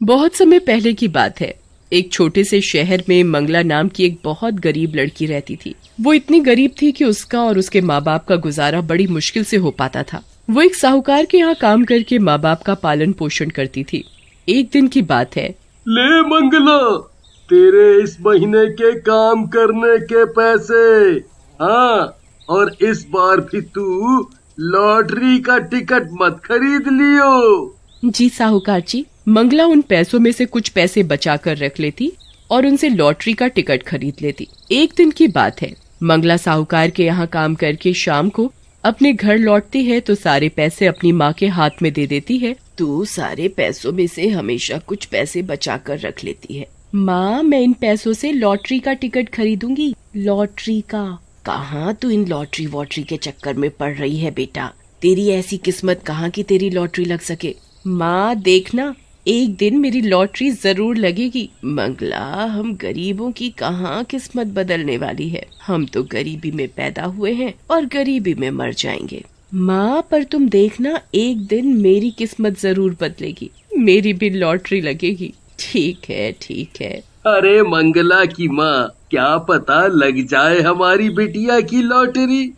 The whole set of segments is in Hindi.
बहुत समय पहले की बात है। एक छोटे से शहर में मंगला नाम की एक बहुत गरीब लड़की रहती थी। वो इतनी गरीब थी कि उसका और उसके माँ बाप का गुजारा बड़ी मुश्किल से हो पाता था। वो एक साहूकार के यहाँ काम करके माँ बाप का पालन पोषण करती थी। एक दिन की बात है। ले मंगला, तेरे इस महीने के काम करने के पैसे। हाँ, और इस बार भी तू लॉटरी का टिकट मत खरीद लियो। जी साहूकार जी। मंगला उन पैसों में से कुछ पैसे बचा कर रख लेती और उनसे लॉटरी का टिकट खरीद लेती। एक दिन की बात है। मंगला साहूकार के यहाँ काम करके शाम को अपने घर लौटती है तो सारे पैसे अपनी माँ के हाथ में दे देती है। तू सारे पैसों में से हमेशा कुछ पैसे बचा कर रख लेती है। माँ, मैं इन पैसों से लॉटरी का टिकट खरीदूंगी। लॉटरी का? कहाँ तू इन लॉटरी वॉटरी के चक्कर में पड़ रही है बेटा? तेरी ऐसी किस्मत कहाँ की तेरी लॉटरी लग सके। माँ देखना, एक दिन मेरी लॉटरी जरूर लगेगी। मंगला, हम गरीबों की कहाँ किस्मत बदलने वाली है। हम तो गरीबी में पैदा हुए हैं और गरीबी में मर जाएंगे। माँ, पर तुम देखना, एक दिन मेरी किस्मत जरूर बदलेगी, मेरी भी लॉटरी लगेगी। ठीक है ठीक है। अरे मंगला की माँ, क्या पता लग जाए हमारी बिटिया की लॉटरी।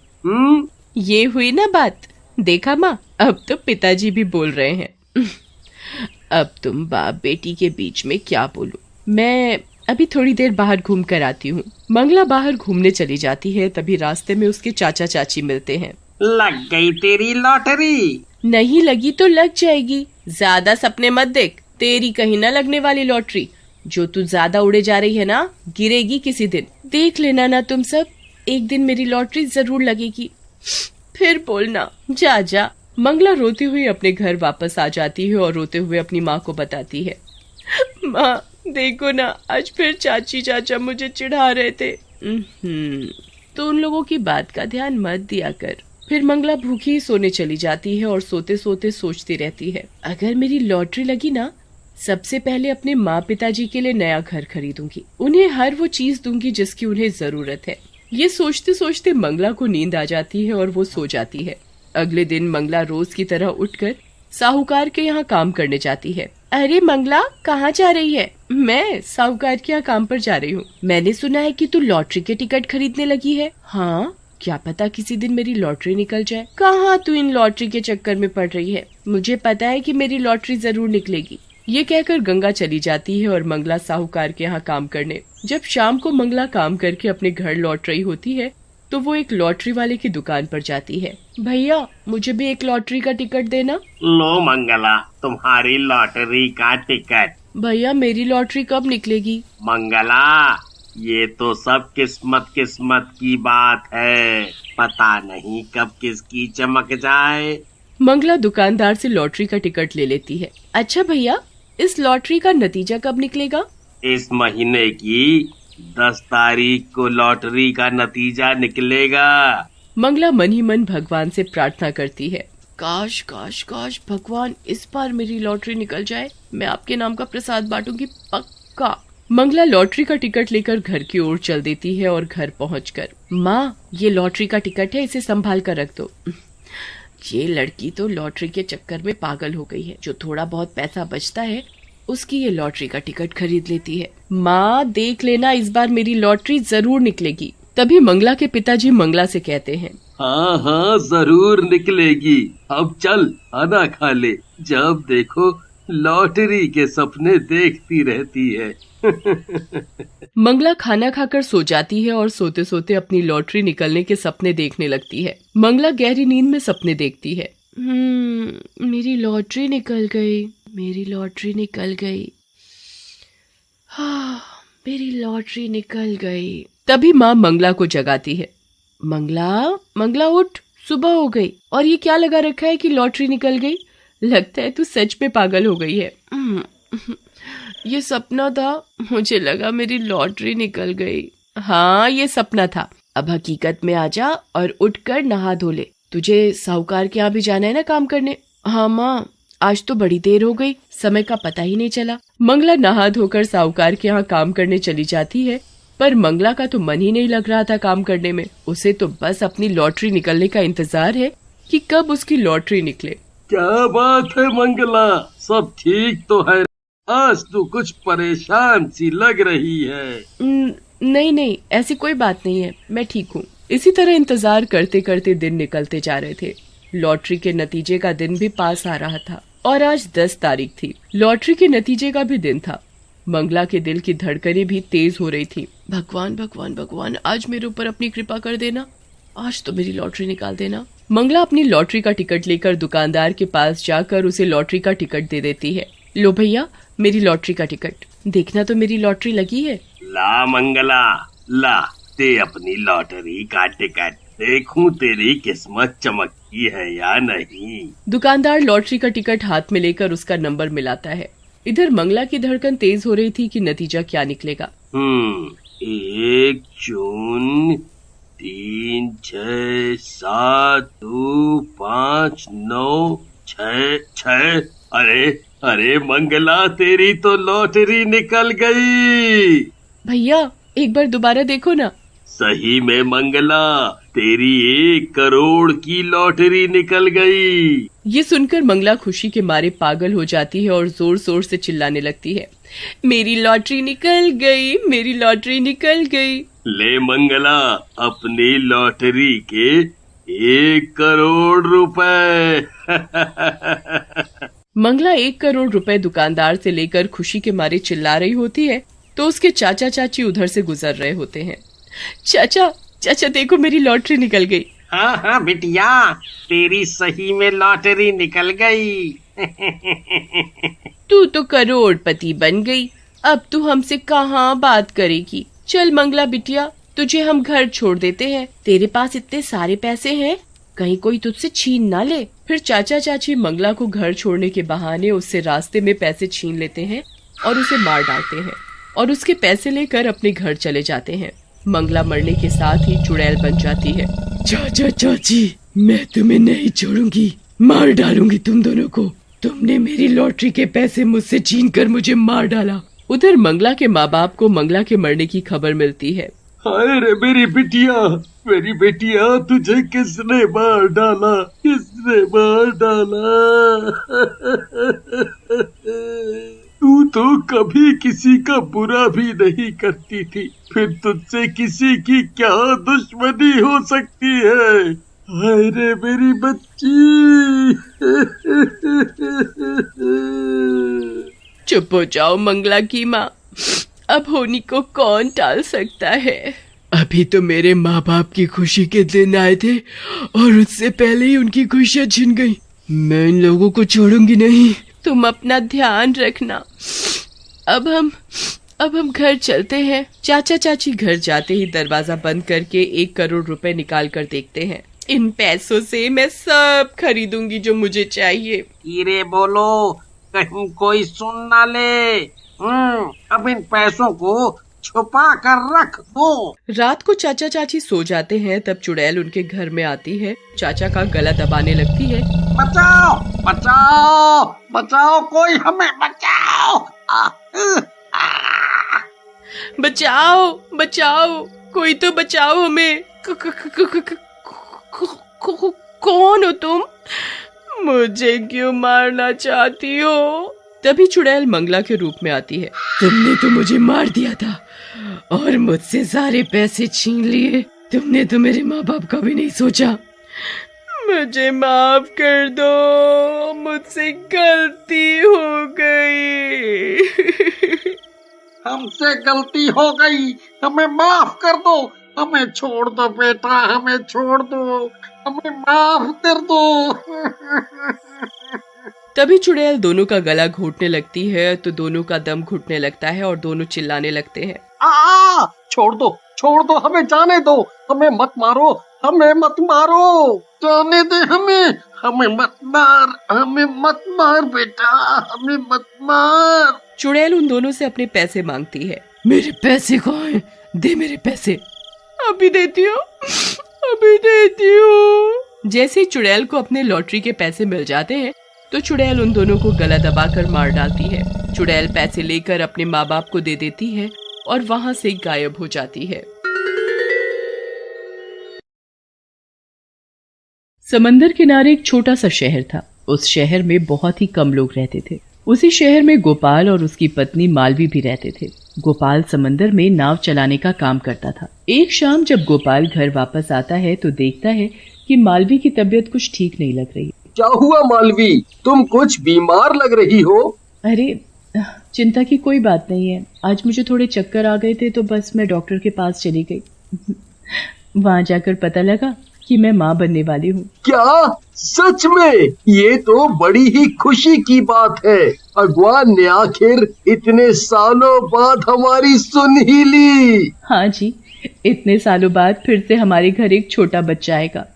ये हुई ना बात। देखा माँ, अब तो पिताजी भी बोल रहे हैं। अब तुम बाप बेटी के बीच में क्या बोलूं। मैं अभी थोड़ी देर बाहर घूम कर आती हूँ। मंगला बाहर घूमने चली जाती है। तभी रास्ते में उसके चाचा चाची मिलते हैं। लग गई तेरी लॉटरी? नहीं लगी तो लग जाएगी, ज्यादा सपने मत देख। तेरी कहीं न लगने वाली लॉटरी। जो तू ज्यादा उड़े जा रही है ना, गिरेगी किसी दिन। देख लेना ना तुम सब, एक दिन मेरी लॉटरी जरूर लगेगी। फिर बोलना। जा जा। मंगला रोती हुई अपने घर वापस आ जाती है और रोते हुए अपनी माँ को बताती है। माँ देखो ना, आज फिर चाची चाचा मुझे चिढ़ा रहे थे। तो उन लोगों की बात का ध्यान मत दिया कर। फिर मंगला भूखी ही सोने चली जाती है और सोते सोते सोचती रहती है, अगर मेरी लॉटरी लगी ना, सबसे पहले अपने माँ पिताजी के लिए नया घर खरीदूंगी। उन्हें हर वो चीज दूंगी जिसकी उन्हें जरूरत है। ये सोचते सोचते मंगला को नींद आ जाती है और वो सो जाती है। अगले दिन मंगला रोज की तरह उठकर साहूकार के यहाँ काम करने जाती है। अरे मंगला, कहाँ जा रही है? मैं साहूकार के यहाँ काम पर जा रही हूँ। मैंने सुना है कि तू लॉटरी के टिकट खरीदने लगी है। हाँ, क्या पता किसी दिन मेरी लॉटरी निकल जाए। कहाँ तू इन लॉटरी के चक्कर में पड़ रही है? मुझे पता है कि मेरी लॉटरी जरूर निकलेगी। ये कहकर गंगा चली जाती है और मंगला साहूकार के यहाँ काम करने। जब शाम को मंगला काम करके अपने घर लौट रही होती है तो वो एक लॉटरी वाले की दुकान पर जाती है। भैया, मुझे भी एक लॉटरी का टिकट देना। लो मंगला, तुम्हारी लॉटरी का टिकट। भैया, मेरी लॉटरी कब निकलेगी? मंगला, ये तो सब किस्मत किस्मत की बात है। पता नहीं कब किसकी चमक जाए। मंगला दुकानदार से लॉटरी का टिकट ले लेती है। अच्छा भैया, इस लॉटरी का नतीजा कब निकलेगा? इस महीने की 10 तारीख को लॉटरी का नतीजा निकलेगा। मंगला मन ही मन भगवान से प्रार्थना करती है, काश काश काश भगवान, इस बार मेरी लॉटरी निकल जाए। मैं आपके नाम का प्रसाद बांटूंगी पक्का। मंगला लॉटरी का टिकट लेकर घर की ओर चल देती है और घर पहुंचकर, माँ, ये लॉटरी का टिकट है, इसे संभाल कर रख दो। ये लड़की तो लॉटरी के चक्कर में पागल हो गई है। जो थोड़ा बहुत पैसा बचता है उसकी ये लॉटरी का टिकट खरीद लेती है। माँ देख लेना, इस बार मेरी लॉटरी जरूर निकलेगी। तभी मंगला के पिताजी मंगला से कहते हैं, हाँ हाँ जरूर निकलेगी। अब चल खाना खा ले, जब देखो लॉटरी के सपने देखती रहती है। मंगला खाना खाकर सो जाती है और सोते सोते अपनी लॉटरी निकलने के सपने देखने लगती है। मंगला गहरी नींद में सपने देखती है। मेरी लॉटरी निकल गई, मेरी लॉटरी निकल गई। हाँ, मेरी लॉटरी निकल गई। तभी माँ मंगला को जगाती है। मंगला, मंगला उठ, सुबह हो गई और ये क्या लगा रखा है कि लॉटरी निकल गई? लगता है तू सच में पागल हो गई है। ये सपना था, मुझे लगा मेरी लॉटरी निकल गई। हाँ, ये सपना था। अब हकीकत में आजा और उठकर नहा धो ले। तुझे साहूकार के यहाँ भी जाना है ना काम करने। हाँ माँ, आज तो बड़ी देर हो गई, समय का पता ही नहीं चला। मंगला नहा धोकर साहूकार के यहाँ काम करने चली जाती है पर मंगला का तो मन ही नहीं लग रहा था काम करने में। उसे तो बस अपनी लॉटरी निकलने का इंतजार है कि कब उसकी लॉटरी निकले। क्या बात है मंगला, सब ठीक तो है? आज तू कुछ परेशान सी लग रही है। नहीं नहीं, ऐसी कोई बात नहीं है, मैं ठीक हूँ। इसी तरह इंतजार करते करते दिन निकलते जा रहे थे। लॉटरी के नतीजे का दिन भी पास आ रहा था और आज 10 तारीख थी। लॉटरी के नतीजे का भी दिन था। मंगला के दिल की धड़कनें भी तेज हो रही थी। भगवान भगवान भगवान, आज मेरे ऊपर अपनी कृपा कर देना, आज तो मेरी लॉटरी निकाल देना। मंगला अपनी लॉटरी का टिकट लेकर दुकानदार के पास जाकर उसे लॉटरी का टिकट दे देती है। लो भैया, मेरी लॉटरी का टिकट, देखना तो मेरी लॉटरी लगी है। ला मंगला, ला दे अपनी लॉटरी का टिकट, देखूं तेरी किस्मत चमकती है या नहीं। दुकानदार लॉटरी का टिकट हाथ में लेकर उसका नंबर मिलाता है। इधर मंगला की धड़कन तेज हो रही थी कि नतीजा क्या निकलेगा। 1 जून 3 6 7 2 5 9 6। अरे मंगला, तेरी तो लॉटरी निकल गई। भैया एक बार दोबारा देखो ना। सही में मंगला, तेरी 1 करोड़ की लॉटरी निकल गई। ये सुनकर मंगला खुशी के मारे पागल हो जाती है और जोर जोर से चिल्लाने लगती है, मेरी लॉटरी निकल गई, मेरी लॉटरी निकल गई। ले मंगला, अपनी लॉटरी के 1 करोड़ रुपए। मंगला 1 करोड़ रुपए दुकानदार से लेकर खुशी के मारे चिल्ला रही होती है तो उसके चाचा चाची उधर से गुजर रहे होते हैं। चाचा चाचा देखो, मेरी लॉटरी निकल गई। हाँ बिटिया, तेरी सही में लॉटरी निकल गई। तू तो करोड़पति बन गई, अब तू हमसे कहाँ बात करेगी। चल मंगला बिटिया, तुझे हम घर छोड़ देते हैं, तेरे पास इतने सारे पैसे हैं, कहीं कोई तुझसे छीन ना ले। फिर चाचा चाची मंगला को घर छोड़ने के बहाने उससे रास्ते में पैसे छीन लेते हैं और उसे मार डालते हैं और उसके पैसे लेकर अपने घर चले जाते हैं। मंगला मरने के साथ ही चुड़ैल बन जाती है। चाचा चाची, मैं तुम्हें नहीं छोड़ूंगी, मार डालूंगी तुम दोनों को। तुमने मेरी लॉटरी के पैसे मुझसे छीन कर मुझे मार डाला। उधर मंगला के माँ बाप को मंगला के मरने की खबर मिलती है। हाय रे मेरी बेटिया, तुझे किसने मार डाला, किसने मार डाला? तू तो कभी किसी का बुरा भी नहीं करती थी, फिर तुझसे किसी की क्या दुश्मनी हो सकती है? हाय रे मेरी बच्ची। चुप हो जाओ मंगला की माँ, अब होनी को कौन टाल सकता है। अभी तो मेरे माँ बाप की खुशी के दिन आए थे और उससे पहले ही उनकी खुशियाँ छिन गई। मैं इन लोगों को छोड़ूंगी नहीं। तुम अपना ध्यान रखना। अब हम घर चलते हैं। चाचा चाची घर जाते ही दरवाजा बंद करके 1 करोड़ रुपए निकाल कर देखते हैं। इन पैसों से मैं सब खरीदूंगी जो मुझे चाहिए। धीरे बोलो, कहीं कोई सुन ना ले। अब इन पैसों को छुपा कर रख दो। रात को चाचा चाची सो जाते हैं, तब चुड़ैल उनके घर में आती है। चाचा का गला दबाने लगती है। बचाओ बचाओ बचाओ, कोई हमें बचाओ। बचाओ बचाओ, कोई तो बचाओ हमें। कौन हो तुम? मुझे क्यों मारना चाहती हो? तभी चुड़ैल मंगला के रूप में आती है। तुमने तो मुझे मार दिया था और मुझसे सारे पैसे छीन लिए। तुमने तो मेरे माँ बाप का भी नहीं सोचा। मुझे माफ कर दो, मुझसे गलती हो गई। हमसे गलती हो गई, हमें माफ कर दो। हमें छोड़ दो बेटा, हमें छोड़ दो, हमें माफ कर दो। तभी चुड़ैल दोनों का गला घोटने लगती है तो दोनों का दम घुटने लगता है और दोनों चिल्लाने लगते हैं। छोड़ दो, हमें जाने दो, हमें मत मारो, हमें मत मारो, जाने दे हमें मत मार बेटा, हमें मत मार। चुड़ैल उन दोनों से अपने पैसे मांगती है। मेरे पैसे कहाँ हैं? दे मेरे पैसे। अभी देती हूँ। जैसे ही चुड़ैल को अपने लॉटरी के पैसे मिल जाते हैं तो चुड़ैल उन दोनों को गला दबाकर मार डालती है। चुड़ैल पैसे लेकर अपने माँ बाप को दे देती है और वहां से गायब हो जाती है। समंदर किनारे एक छोटा सा शहर था। उस शहर में बहुत ही कम लोग रहते थे। उसी शहर में गोपाल और उसकी पत्नी मालवी भी रहते थे। गोपाल समंदर में नाव चलाने का काम करता था। एक शाम जब गोपाल घर वापस आता है तो देखता है कि मालवी की तबीयत कुछ ठीक नहीं लग रही। क्या हुआ मालवी, तुम कुछ बीमार लग रही हो? अरे चिंता की कोई बात नहीं है, आज मुझे थोड़े चक्कर आ गए थे तो बस मैं डॉक्टर के पास चली गई। वहां जाकर पता लगा कि मैं माँ बनने वाली हूँ। क्या सच में? ये तो बड़ी ही खुशी की बात है। भगवान ने आखिर इतने सालों बाद हमारी सुन ही ली। हाँ जी, इतने सालों बाद फिर से हमारे घर एक छोटा बच्चा आएगा।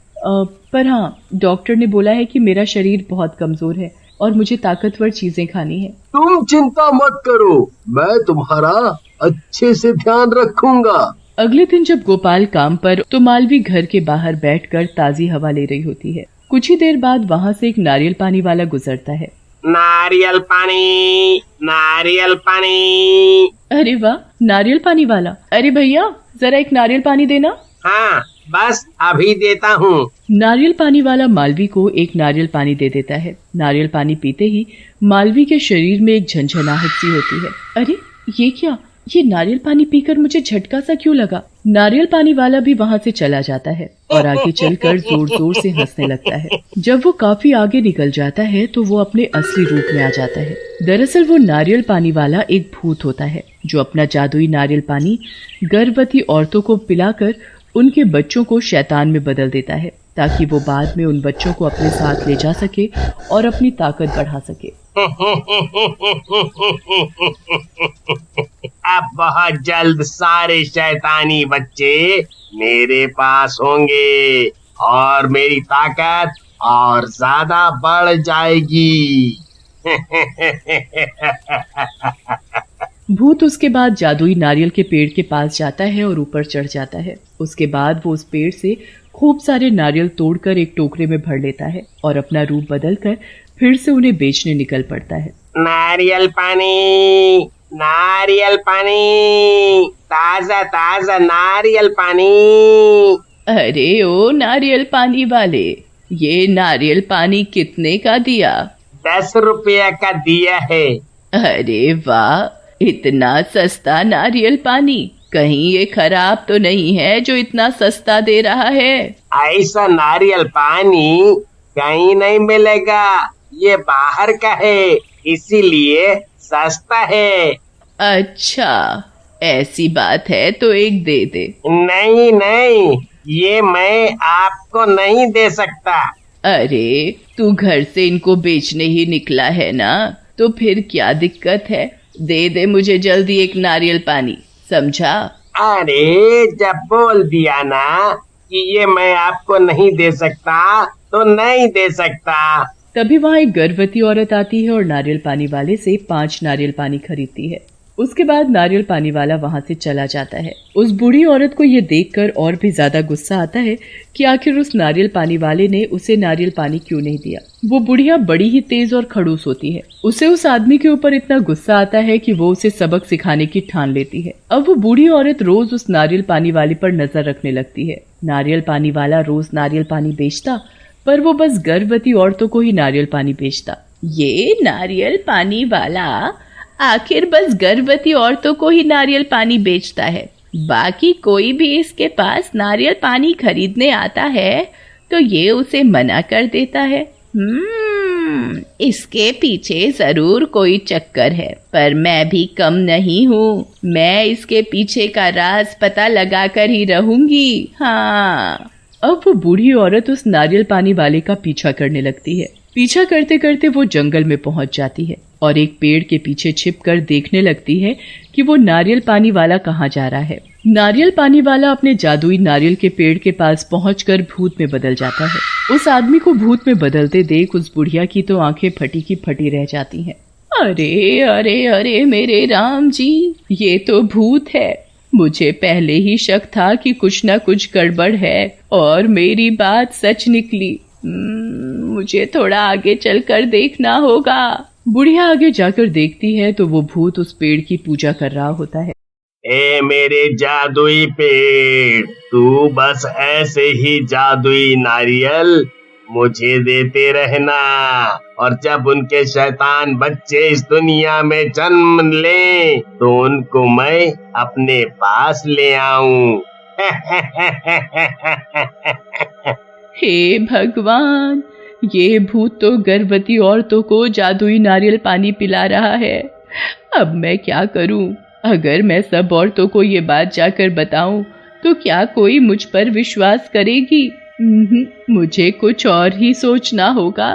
पर हाँ, डॉक्टर ने बोला है कि मेरा शरीर बहुत कमजोर है और मुझे ताकतवर चीजें खानी है। तुम चिंता मत करो, मैं तुम्हारा अच्छे से ध्यान रखूंगा। अगले दिन जब गोपाल काम पर तो मालवी घर के बाहर बैठकर ताजी हवा ले रही होती है। कुछ ही देर बाद वहाँ से एक नारियल पानी वाला गुजरता है। नारियल पानी, नारियल पानी। अरे वाह, नारियल पानी वाला। अरे भैया जरा एक नारियल पानी देना। हाँ बस अभी देता हूँ। नारियल पानी वाला मालवी को एक नारियल पानी दे देता है। नारियल पानी पीते ही मालवी के शरीर में एक झंझनाहट सी होती है। अरे ये क्या, ये नारियल पानी पीकर मुझे झटका सा क्यों लगा। नारियल पानी वाला भी वहाँ से चला जाता है और आगे चलकर जोर जोर से हंसने लगता है। जब वो काफी आगे निकल जाता है तो वो अपने असली रूप में आ जाता है। दरअसल वो नारियल पानी वाला एक भूत होता है जो अपना जादुई नारियल पानी गर्भवती औरतों को पिलाकर उनके बच्चों को शैतान में बदल देता है ताकि वो बाद में उन बच्चों को अपने साथ ले जा सके और अपनी ताकत बढ़ा सके। अब बहुत जल्द सारे शैतानी बच्चे मेरे पास होंगे और मेरी ताकत और ज्यादा बढ़ जाएगी। भूत उसके बाद जादुई नारियल के पेड़ के पास जाता है और ऊपर चढ़ जाता है। उसके बाद वो उस पेड़ से खूब सारे नारियल तोड़कर एक टोकरे में भर लेता है और अपना रूप बदलकर फिर से उन्हें बेचने निकल पड़ता है। नारियल पानी, नारियल पानी, ताजा ताजा नारियल पानी। अरे ओ नारियल पानी वाले, ये नारियल पानी कितने का दिया? 10 रुपया का दिया है। अरे वाह, इतना सस्ता नारियल पानी, कहीं ये खराब तो नहीं है जो इतना सस्ता दे रहा है? ऐसा नारियल पानी कहीं नहीं मिलेगा, ये बाहर का है इसीलिए सस्ता है। अच्छा ऐसी बात है तो एक दे दे। नहीं नहीं, ये मैं आपको नहीं दे सकता। अरे तू घर से इनको बेचने ही निकला है ना, तो फिर क्या दिक्कत है? दे दे मुझे जल्दी एक नारियल पानी, समझा? अरे जब बोल दिया ना कि ये मैं आपको नहीं दे सकता तो नहीं दे सकता। तभी वहाँ एक गर्भवती औरत आती है और नारियल पानी वाले से 5 नारियल पानी खरीदती है। उसके बाद नारियल पानी वाला वहाँ से चला जाता है। उस बूढ़ी औरत को ये देखकर और भी ज्यादा गुस्सा आता है कि आखिर उस नारियल पानी वाले ने उसे नारियल पानी क्यों नहीं दिया। वो बुढ़िया बड़ी ही तेज और खड़ूस होती है। उसे उस आदमी के ऊपर इतना गुस्सा आता है कि वो उसे सबक सिखाने की ठान लेती है। अब वो बूढ़ी औरत रोज उस नारियल पानी वाले पर नजर रखने लगती है। नारियल पानी वाला रोज नारियल पानी बेचता, पर वो बस गर्भवती औरतों को ही नारियल पानी बेचता। ये नारियल पानी वाला आखिर बस गर्भवती औरतों को ही नारियल पानी बेचता है, बाकी कोई भी इसके पास नारियल पानी खरीदने आता है तो ये उसे मना कर देता है। इसके पीछे जरूर कोई चक्कर है, पर मैं भी कम नहीं हूँ। मैं इसके पीछे का राज पता लगा कर ही रहूंगी। हाँ। अब वो बूढ़ी औरत उस नारियल पानी वाले का पीछा करने लगती है। पीछा करते करते वो जंगल में पहुंच जाती है और एक पेड़ के पीछे छिपकर देखने लगती है कि वो नारियल पानी वाला कहाँ जा रहा है। नारियल पानी वाला अपने जादुई नारियल के पेड़ के पास पहुंचकर भूत में बदल जाता है। उस आदमी को भूत में बदलते देख उस बुढ़िया की तो आंखें फटी की फटी रह जाती हैं। अरे अरे अरे मेरे राम जी, ये तो भूत है। मुझे पहले ही शक था कि कुछ न कुछ गड़बड़ है और मेरी बात सच निकली। मुझे थोड़ा आगे चलकर देखना होगा। बुढ़िया आगे जाकर देखती है तो वो भूत उस पेड़ की पूजा कर रहा होता है। ए मेरे जादुई पेड़, तू बस ऐसे ही जादुई नारियल मुझे देते रहना, और जब उनके शैतान बच्चे इस दुनिया में जन्म लें तो उनको मैं अपने पास ले आऊं। हे भगवान, ये भूत तो गर्भवती औरतों को जादुई नारियल पानी पिला रहा है। अब मैं क्या करूं? अगर मैं सब औरतों को ये बात जाकर बताऊं तो क्या कोई मुझ पर विश्वास करेगी? मुझे कुछ और ही सोचना होगा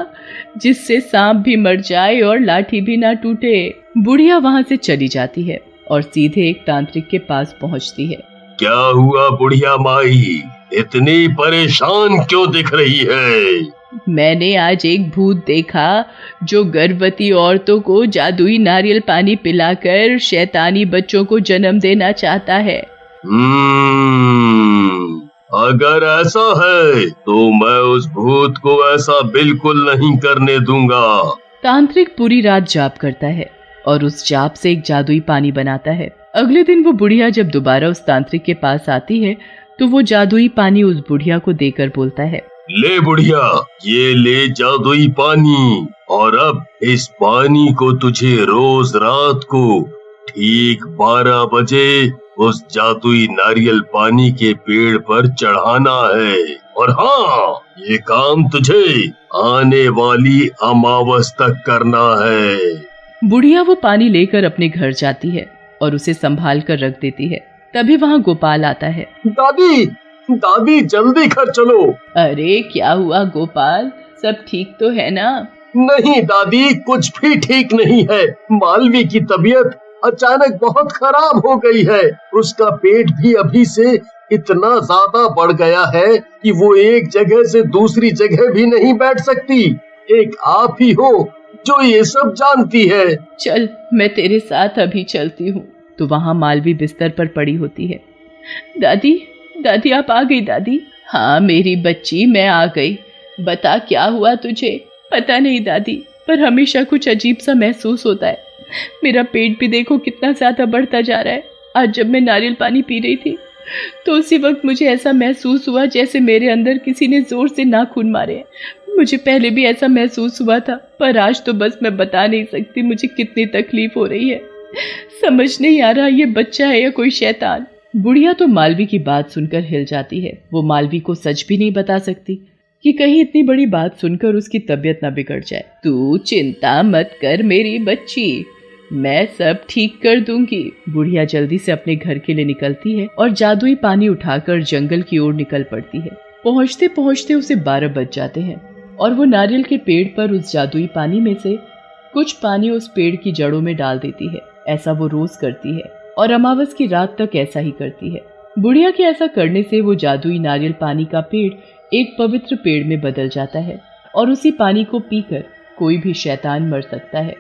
जिससे सांप भी मर जाए और लाठी भी ना टूटे। बुढ़िया वहां से चली जाती है और सीधे एक तांत्रिक के पास पहुंचती है। क्या हुआ बुढ़िया माई, इतनी परेशान क्यों दिख रही है? मैंने आज एक भूत देखा जो गर्भवती औरतों को जादुई नारियल पानी पिलाकर शैतानी बच्चों को जन्म देना चाहता है। अगर ऐसा है तो मैं उस भूत को ऐसा बिल्कुल नहीं करने दूंगा। तांत्रिक पूरी रात जाप करता है और उस जाप से एक जादुई पानी बनाता है। अगले दिन वो बुढ़िया जब दोबारा उस तांत्रिक के पास आती है तो वो जादुई पानी उस बुढ़िया को देकर बोलता है, ले बुढ़िया, ये ले जादुई पानी, और अब इस पानी को तुझे रोज रात को ठीक 12 बजे उस जादुई नारियल पानी के पेड़ पर चढ़ाना है। और हाँ, ये काम तुझे आने वाली अमावस तक करना है। बुढ़िया वो पानी लेकर अपने घर जाती है और उसे संभाल कर रख देती है। तभी वहाँ गोपाल आता है। दादी, दादी जल्दी घर चलो। अरे क्या हुआ गोपाल, सब ठीक तो है ना? नहीं दादी, कुछ भी ठीक नहीं है। मालवी की तबीयत अचानक बहुत खराब हो गई है। उसका पेट भी अभी से इतना ज्यादा बढ़ गया है कि वो एक जगह से दूसरी जगह भी नहीं बैठ सकती। एक आप ही हो जो ये सब जानती है। चल, मैं तेरे साथ अभी चलती हूँ। तो वहाँ मालवी बिस्तर पर पड़ी होती है। दादी, दादी आप आ गई? दादी, हाँ मेरी बच्ची, मैं आ गई। बता क्या हुआ तुझे? पता नहीं दादी, पर हमेशा कुछ अजीब सा महसूस होता है। मेरा पेट भी देखो कितना ज्यादा बढ़ता जा रहा है। आज जब मैं नारियल पानी पी रही थी तो उसी वक्त मुझे ऐसा महसूस हुआ जैसे मेरे अंदर किसी ने जोर से नाखून मारे। मुझे पहले भी ऐसा महसूस हुआ था, पर आज तो बस मैं बता नहीं सकती मुझे कितनी तकलीफ हो रही है। समझ नहीं आ रहा ये बच्चा है या कोई शैतान। बुढ़िया तो मालवी की बात सुनकर हिल जाती है। वो मालवी को सच भी नहीं बता सकती कि कहीं इतनी बड़ी बात सुनकर उसकी तबीयत ना बिगड़ जाए। तू चिंता मत कर मेरी बच्ची, मैं सब ठीक कर दूंगी। बुढ़िया जल्दी से अपने घर के लिए निकलती है और जादुई पानी उठाकर जंगल की ओर निकल पड़ती है। पहुंचते पहुंचते उसे 12 बज जाते हैं और वो नारियल के पेड़ पर उस जादुई पानी में से कुछ पानी उस पेड़ की जड़ों में डाल देती है। ऐसा वो रोज करती है और अमावस की रात तक ऐसा ही करती है। बुढ़िया के ऐसा करने से वो जादुई नारियल पानी का पेड़ एक पवित्र पेड़ में बदल जाता है और उसी पानी को पीकर कोई भी शैतान मर सकता है।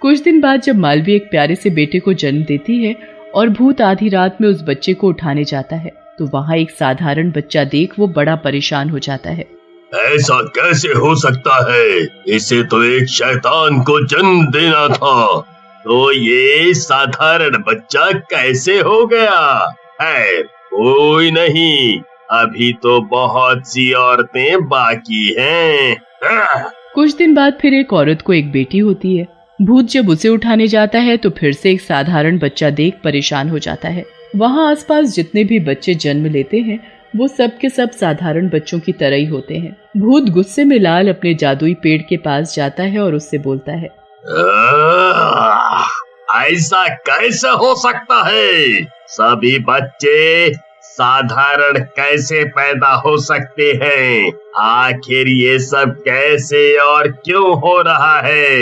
कुछ दिन बाद जब मालवी एक प्यारे से बेटे को जन्म देती है और भूत आधी रात में उस बच्चे को उठाने जाता है तो वहाँ एक साधारण बच्चा देख वो बड़ा परेशान हो जाता है। ऐसा कैसे हो सकता है? इसे तो एक शैतान को जन्म देना था, तो ये साधारण बच्चा कैसे हो गया? है कोई नहीं, अभी तो बहुत सी औरतें बाकी हैं। कुछ दिन बाद फिर एक औरत को एक बेटी होती है। भूत जब उसे उठाने जाता है तो फिर से एक साधारण बच्चा देख परेशान हो जाता है। वहाँ आसपास जितने भी बच्चे जन्म लेते हैं वो सब के सब साधारण बच्चों की तरह ही होते हैं। भूत गुस्से में लाल अपने जादुई पेड़ के पास जाता है और उससे बोलता है, ऐसा कैसे हो सकता है? सभी बच्चे साधारण कैसे पैदा हो सकते हैं? आखिर ये सब कैसे और क्यों हो रहा है?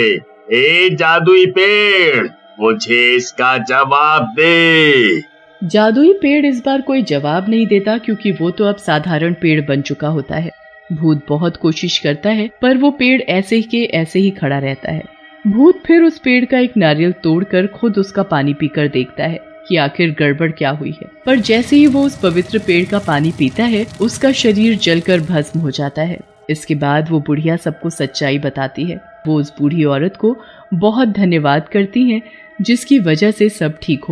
ए जादुई पेड़, मुझे इसका जवाब दे। जादुई पेड़ इस बार कोई जवाब नहीं देता क्योंकि वो तो अब साधारण पेड़ बन चुका होता है। भूत बहुत कोशिश करता है पर वो पेड़ ऐसे के ऐसे ही खड़ा रहता है। भूत फिर उस पेड़ का एक नारियल तोड़कर खुद उसका पानी पीकर देखता है कि आखिर गड़बड़ क्या हुई है। पर जैसे ही वो उस पवित्र पेड़ का पानी पीता है उसका शरीर जलकर भस्म हो जाता है। इसके बाद वो बुढ़िया सबको सच्चाई बताती है। वो उस बूढ़ी औरत को बहुत धन्यवाद करती है जिसकी वजह से सब ठीक हो